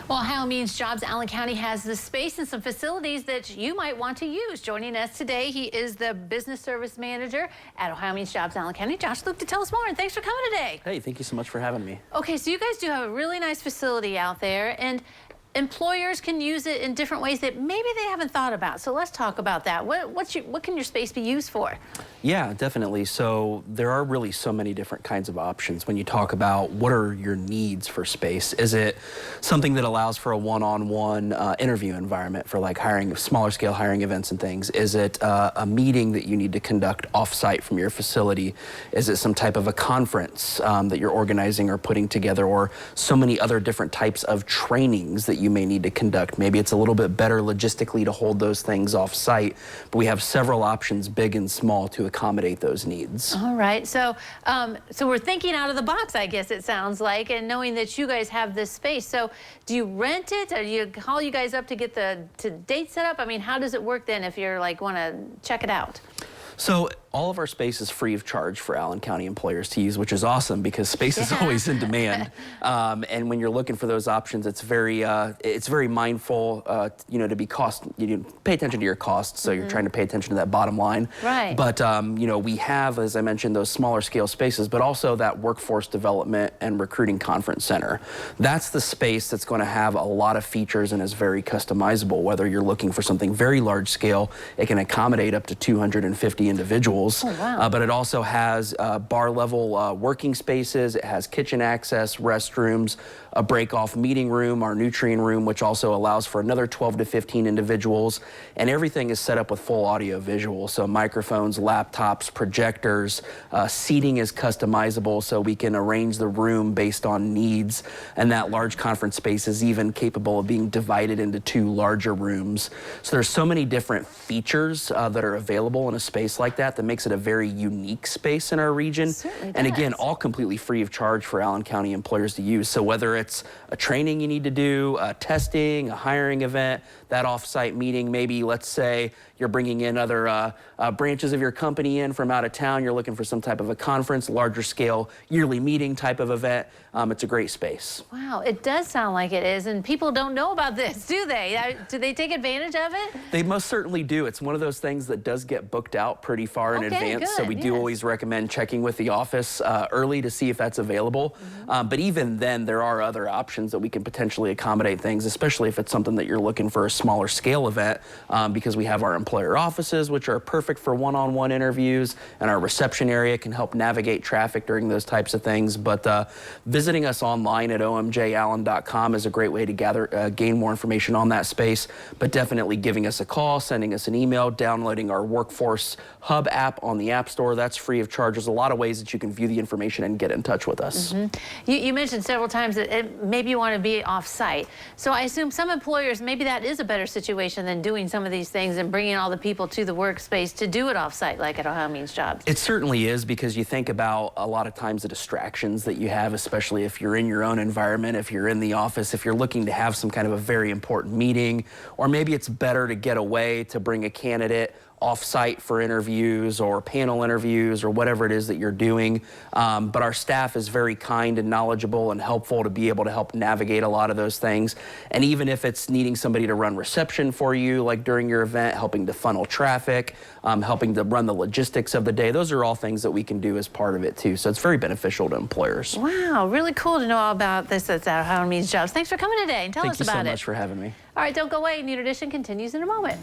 Well, Ohio Means Jobs Allen County has the space and some facilities that you might want to use. Joining us today, he is the business service manager at Ohio Means Jobs Allen County, Josh Luke, to tell us more. And thanks for coming today. Hey, thank you so much for having me. Okay, so you guys do have a really nice facility out there, and employers can use it in different ways that maybe they haven't thought about. So let's talk about that. What can your space be used for? Yeah, definitely. So there are really so many different kinds of options when you talk about what are your needs for space. Is it something that allows for a one-on-one interview environment for like hiring, smaller scale hiring events and things? Is it a meeting that you need to conduct off-site from your facility? Is it some type of a conference that you're organizing or putting together, or so many other different types of trainings that you may need to conduct? Maybe it's a little bit better logistically to hold those things off-site, but we have several options, big and small, to accommodate those needs. All right, so we're thinking out of the box, I guess it sounds like, and knowing that you guys have this space. So do you rent it, or do you call you guys up to get the date set up? I mean, how does it work then if you're like want to check it out? So all of our space is free of charge for Allen County employers to use, which is awesome because space is always in demand. And when you're looking for those options, it's very mindful, you know, to be you pay attention to your costs. So you're trying to pay attention to that bottom line. Right. But you know, we have, as I mentioned, those smaller scale spaces, but also that workforce development and recruiting conference center. That's the space that's going to have a lot of features and is very customizable. Whether you're looking for something very large scale, it can accommodate up to 250 individuals. Oh, wow. But it also has bar level working spaces. It has kitchen access, restrooms, a break off meeting room, our nutrient room, which also allows for another 12 to 15 individuals. And everything is set up with full audio visual. So microphones, laptops, projectors, seating is customizable, so we can arrange the room based on needs. And that large conference space is even capable of being divided into two larger rooms. So there's so many different features that are available in a space like that makes it a very unique space in our region. And again, all completely free of charge for Allen County employers to use. So whether it's a training you need to do, a testing, a hiring event, that off-site meeting, maybe let's say you're bringing in other branches of your company in from out of town, you're looking for some type of a conference, larger scale, yearly meeting type of event, it's a great space. Wow, it does sound like it is, and people don't know about this, do they? Do they take advantage of it? They most certainly do. It's one of those things that does get booked out pretty far in advance, good, so we do always recommend checking with the office early to see if that's available. But even then, there are other options that we can potentially accommodate things, especially if it's something that you're looking for a smaller scale event, because we have our employer offices, which are perfect for one-on-one interviews, and our reception area can help navigate traffic during those types of things. But visiting us online at omjallen.com is a great way to gain more information on that space, but definitely giving us a call, sending us an email, downloading our Workforce Hub app on the App Store. That's free of charge. There's a lot of ways that you can view the information and get in touch with us. You mentioned several times that maybe you want to be off-site. So I assume some employers, maybe that is a better situation than doing some of these things and bringing all the people to the workspace to do it off-site like at Ohio Means Jobs. It certainly is, because you think about a lot of times the distractions that you have, especially if you're in your own environment, if you're in the office, if you're looking to have some kind of a very important meeting, or maybe it's better to get away to bring a candidate off-site for interviews or panel interviews or whatever it is that you're doing. But our staff is very kind and knowledgeable and helpful to be able to help navigate a lot of those things. And even if it's needing somebody to run reception for you, like during your event, helping to funnel traffic, helping to run the logistics of the day, those are all things that we can do as part of it too. So it's very beneficial to employers. Wow, really cool to know all about this at Ohio Means Jobs. Thanks for coming today and tell us about it. Thank you so much for having me. All right, don't go away. New Edition continues in a moment.